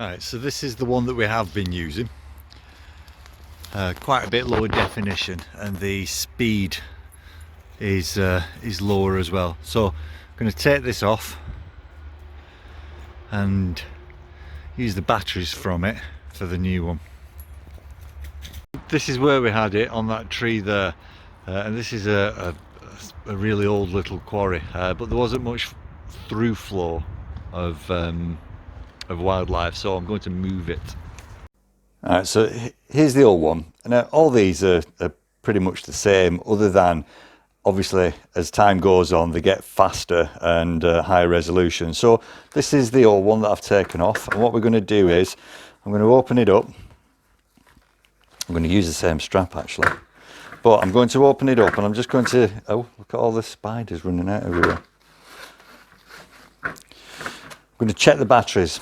Alright, so this is the one that we have been using. Quite a bit lower definition, and the speed is lower as well. So I'm going to take this off and use the batteries from it for the new one. This is where we had it, on that tree there, and this is a really old little quarry, but there wasn't much through flow of wildlife, so I'm going to move it. Alright, so here's the old one. Now all these are pretty much the same, other than obviously as time goes on they get faster and higher resolution. So this is the old one that I've taken off, and what we're going to do is I'm going to open it up. I'm going to use the same strap actually, but I'm going to open it up and I'm just going to, oh look at all the spiders running out everywhere. I'm going to check the batteries,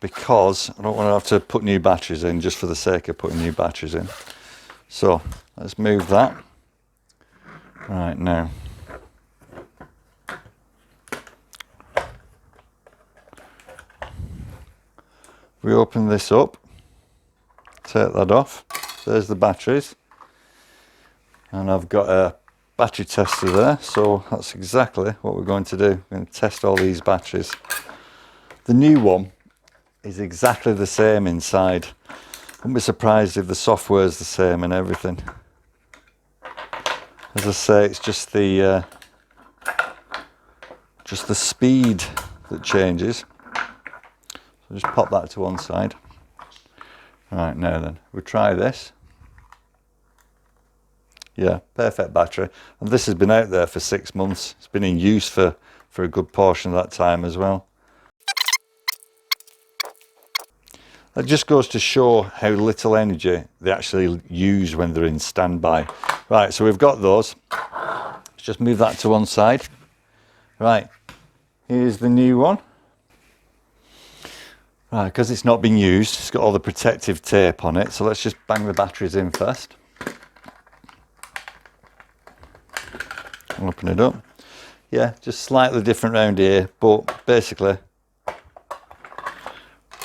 because I don't want to have to put new batteries in just for the sake of putting new batteries in. So let's move that. Right, now we open this up, take that off. There's the batteries, and I've got a battery tester there, so that's exactly what we're going to do. We're going to test all these batteries. The new one is exactly the same inside. I wouldn't be surprised if the software is the same and everything. As I say, it's just the speed that changes. So just pop that to one side. Right, now then, we'll try this. Yeah, perfect battery. And this has been out there for 6 months. It's been in use for a good portion of that time as well. That just goes to show how little energy they actually use when they're in standby. Right, so we've got those. Let's just move that to one side. Right, here's the new one. Right, because it's not been used, it's got all the protective tape on it, so let's just bang the batteries in first. Open it up. Yeah, just slightly different round here, but basically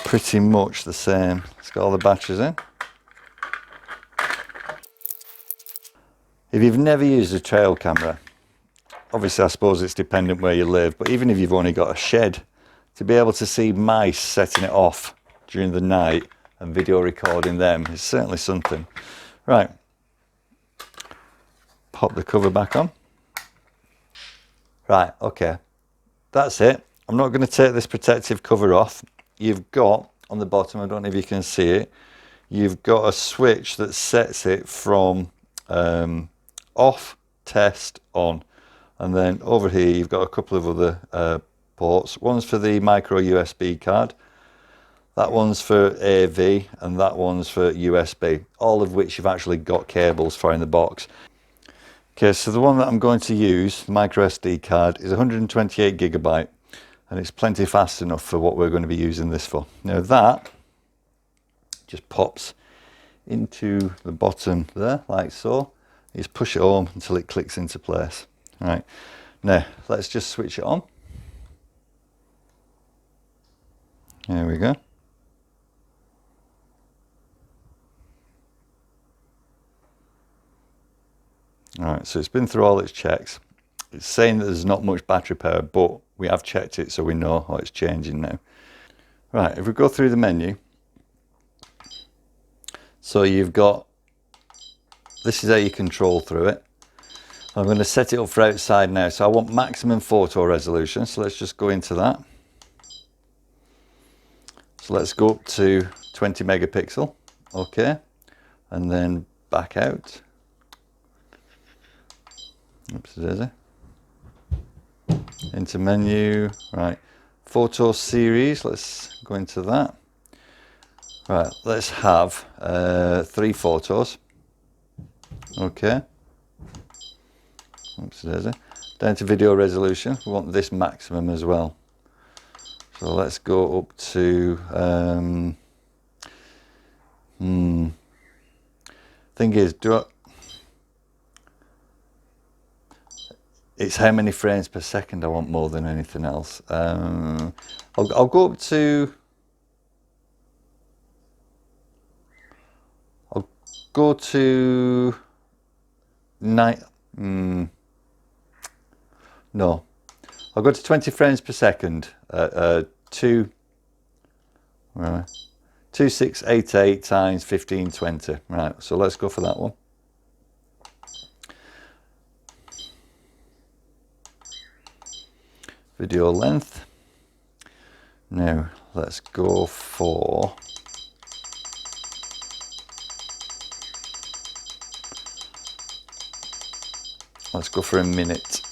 pretty much the same. It's got all the batteries in. If you've never used a trail camera, obviously I suppose it's dependent where you live, but even if you've only got a shed, to be able to see mice setting it off during the night and video recording them is certainly something. Right, pop the cover back on. Right, okay, that's it. I'm not going to take this protective cover off. You've got on the bottom, I don't know if you can see it, you've got a switch that sets it from off, test, on, and then over here you've got a couple of other ports. One's for the micro USB card, that one's for AV, and that one's for USB, all of which you've actually got cables for in the box. Okay, so the one that I'm going to use, the micro SD card, is 128 gigabyte, and it's plenty fast enough for what we're going to be using this for. Now that just pops into the bottom there, like so. You just push it home until it clicks into place. All right, now let's just switch it on. There we go. All right, so it's been through all its checks. It's saying that there's not much battery power, but we have checked it, so we know how it's changing now. Right, if we go through the menu, so you've got, this is how you control through it. I'm going to set it up for outside now, so I want maximum photo resolution, so let's just go into that. So let's go up to 20 megapixel, okay, and then back out. Oops, daisy. Into menu, right, photo series, let's go into that. Right, let's have 3 photos, okay. Oops, daisy. Down to video resolution, we want this maximum as well. So let's go up to, thing is, it's how many frames per second I want more than anything else. I'll go up to go to no, I'll go to 20 frames per second at 2688 times 1520. Right, so let's go for that one. Video length. Now let's go for a minute.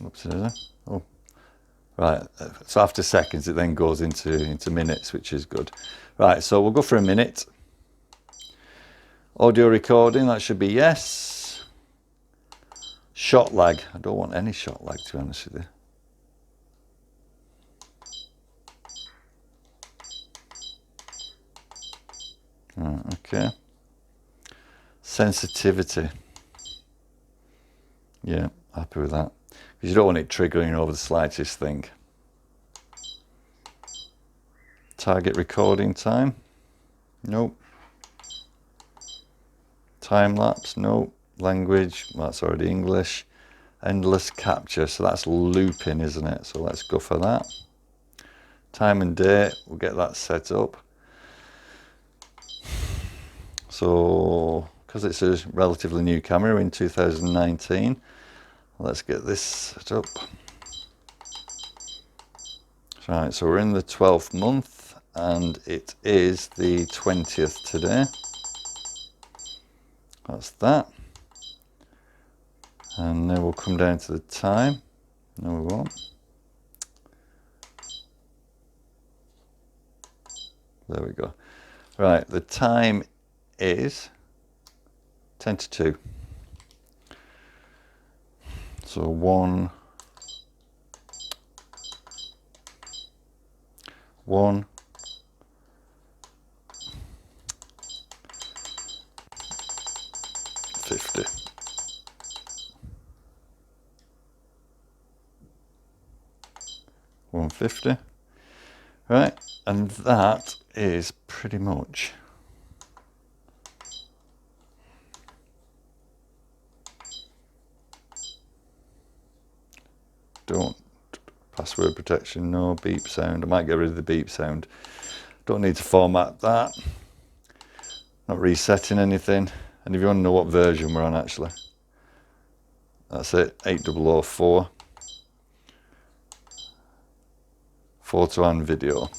Oops, oh, right. So after seconds, it then goes into minutes, which is good. Right. So we'll go for a minute. Audio recording. That should be yes. Shot lag. I don't want any shot lag, to be honest with you. Right, okay. Sensitivity. Yeah, happy with that. Because you don't want it triggering over the slightest thing. Target recording time. Nope. Time lapse. Nope. Language. Well, that's already English. Endless capture. So that's looping, isn't it? So let's go for that. Time and date. We'll get that set up. So, because it's a relatively new camera in 2019, let's get this set up. Right, so we're in the 12th month and it is the 20th today. That's that. And then we'll come down to the time. No, we won't. There we go. Right, the time is 10 to 2. So 1 50. $150. Right, and that is pretty much don't password protection, no beep sound. I might get rid of the beep sound. Don't need to format that. Not resetting anything. And if you want to know what version we're on, actually, that's it, 8004. Photo and video.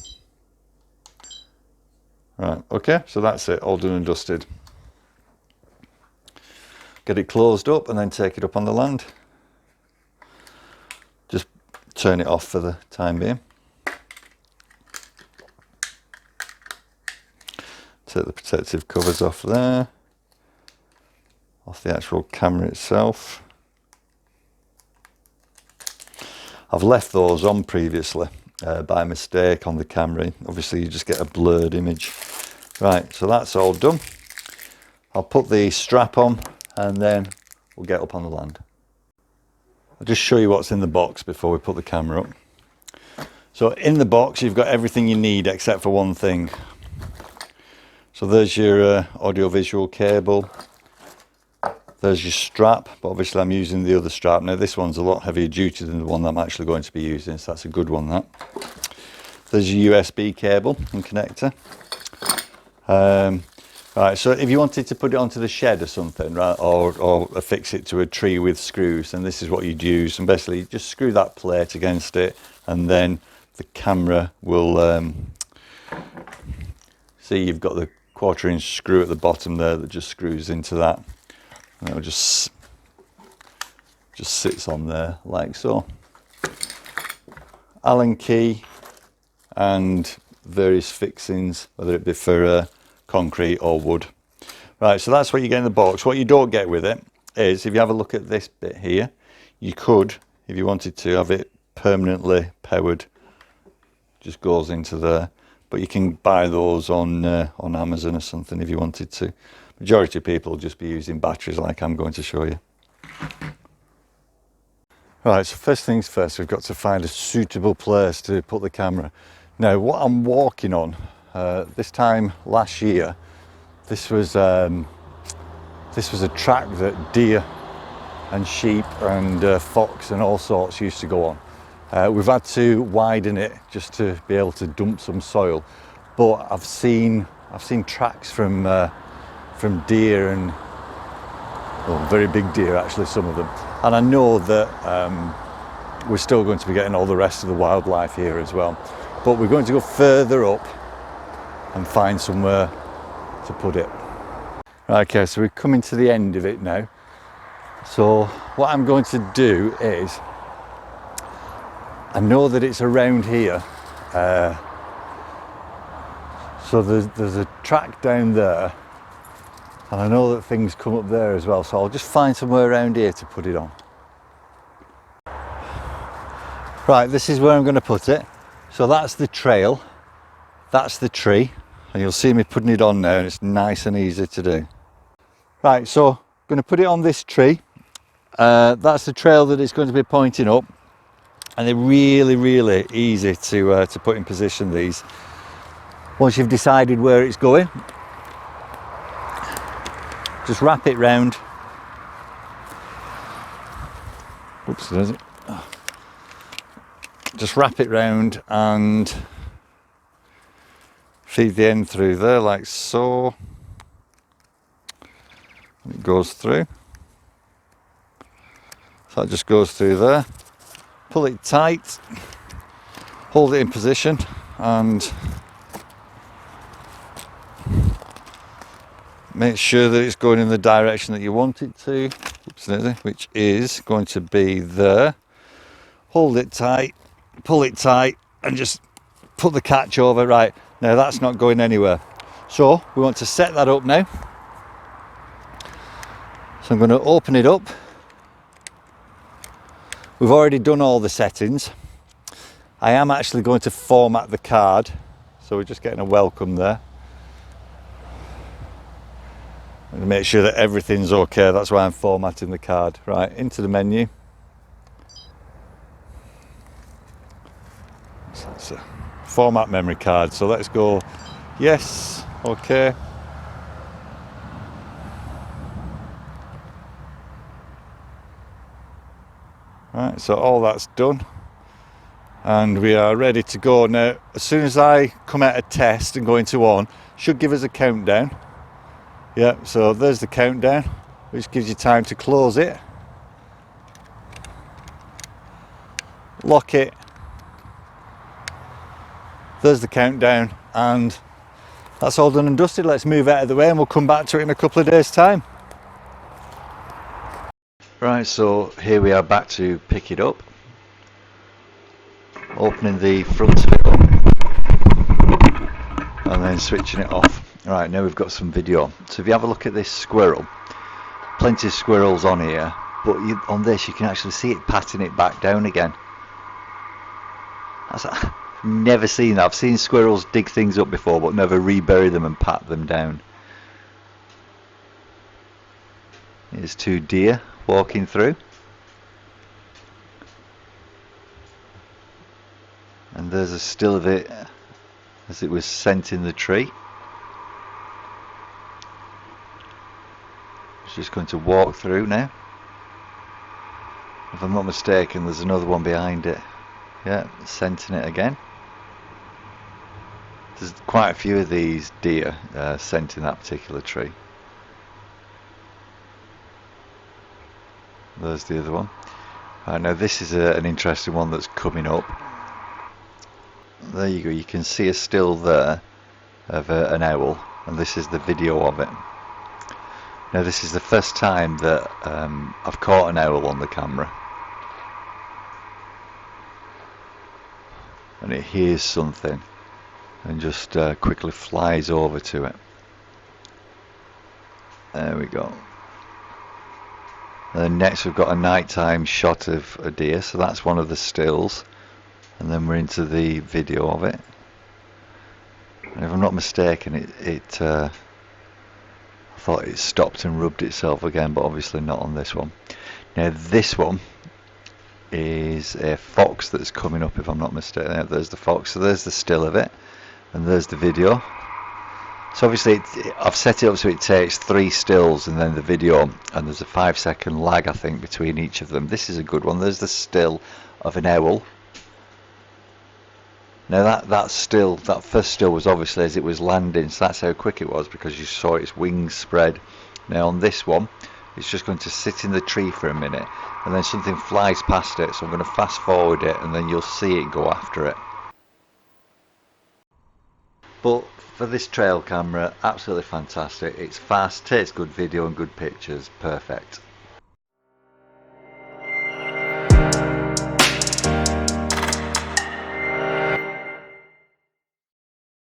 Right, okay, so that's it, all done and dusted. Get it closed up and then take it up on the land. Just turn it off for the time being. Take the protective covers off there, off the actual camera itself. I've left those on previously by mistake on the camera. Obviously you just get a blurred image. Right, so that's all done. I'll put the strap on and then we'll get up on the land. I'll just show you what's in the box before we put the camera up. So in the box you've got everything you need except for one thing. So there's your audio-visual cable. There's your strap, but obviously I'm using the other strap. Now this one's a lot heavier duty than the one that I'm actually going to be using, so that's a good one, that. There's your USB cable and connector. Right, so if you wanted to put it onto the shed or something, right, or affix it to a tree with screws, then this is what you'd use. And basically you just screw that plate against it and then the camera will, see you've got the 1/4-inch screw at the bottom there that just screws into that. And it'll just sits on there like so. Allen key and various fixings, whether it be for concrete or wood. Right, so that's what you get in the box. What you don't get with it is, if you have a look at this bit here, you could, if you wanted to, have it permanently powered. Just goes into there. But you can buy those on Amazon or something if you wanted to. Majority of people will just be using batteries like I'm going to show you. Right, so first things first, we've got to find a suitable place to put the camera. Now what I'm walking on, this time last year, this was a track that deer and sheep and fox and all sorts used to go on. We've had to widen it just to be able to dump some soil, but I've seen tracks from deer and, well, very big deer actually, some of them, and I know that we're still going to be getting all the rest of the wildlife here as well, but we're going to go further up and find somewhere to put it. Right, okay, so we're coming to the end of it now. So what I'm going to do is, I know that it's around here, so there's a track down there, and I know that things come up there as well, so I'll just find somewhere around here to put it on. Right, this is where I'm going to put it. So that's the trail, that's the tree, and you'll see me putting it on now, and it's nice and easy to do. Right, so I'm going to put it on this tree. That's the trail that it's going to be pointing up, and they're really easy to put in position, these. Once you've decided where it's going, just wrap it round. Oops, there's it. Just wrap it round and feed the end through there like so. It goes through. So that just goes through there. Pull it tight, hold it in position, and make sure that it's going in the direction that you want it to. Oops, which is going to be there. Hold it tight, pull it tight, and just put the catch over. Right, now that's not going anywhere. So we want to set that up now. So I'm going to open it up. We've already done all the settings. I am actually going to format the card, so we're just getting a welcome there. And make sure that everything's okay, that's why I'm formatting the card. Right, into the menu. So that's a format memory card, so let's go yes, okay. Right, so all that's done, and we are ready to go now. As soon as I come out of test and go into on, should give us a countdown. Yeah, so there's the countdown, which gives you time to close it, lock it. There's the countdown, and that's all done and dusted. Let's move out of the way and we'll come back to it in a couple of days' time. Right, so here we are back to pick it up. Opening the front of it up and then switching it off. Right, now we've got some video. So if you have a look at this squirrel, plenty of squirrels on here, but on this you can actually see it patting it back down again. I've never seen that. I've seen squirrels dig things up before, but never rebury them and pat them down. Here's two deer walking through, and there's a still of it as it was scenting the tree. It's just going to walk through now. If I'm not mistaken, there's another one behind it. Yeah, scenting it again. There's quite a few of these deer scenting that particular tree. There's the other one. Now this is an interesting one that's coming up. There you go, you can see a still there of an owl, and this is the video of it. Now this is the first time that I've caught an owl on the camera, and it hears something and just quickly flies over to it. There we go. And then next we've got a nighttime shot of a deer, so that's one of the stills, and then we're into the video of it. And if I'm not mistaken, I thought it stopped and rubbed itself again, but obviously not on this one. Now this one is a fox that's coming up, if I'm not mistaken. There's the fox, so there's the still of it, and there's the video. So obviously I've set it up so it takes 3 stills and then the video, and there's a 5-second lag I think between each of them. This is a good one. There's the still of an owl. Now that first still was obviously as it was landing, so that's how quick it was, because you saw its wings spread. Now on this one, it's just going to sit in the tree for a minute, and then something flies past it, so I'm going to fast forward it, and then you'll see it go after it. But for this trail camera, absolutely fantastic. It's fast, takes good video and good pictures, perfect.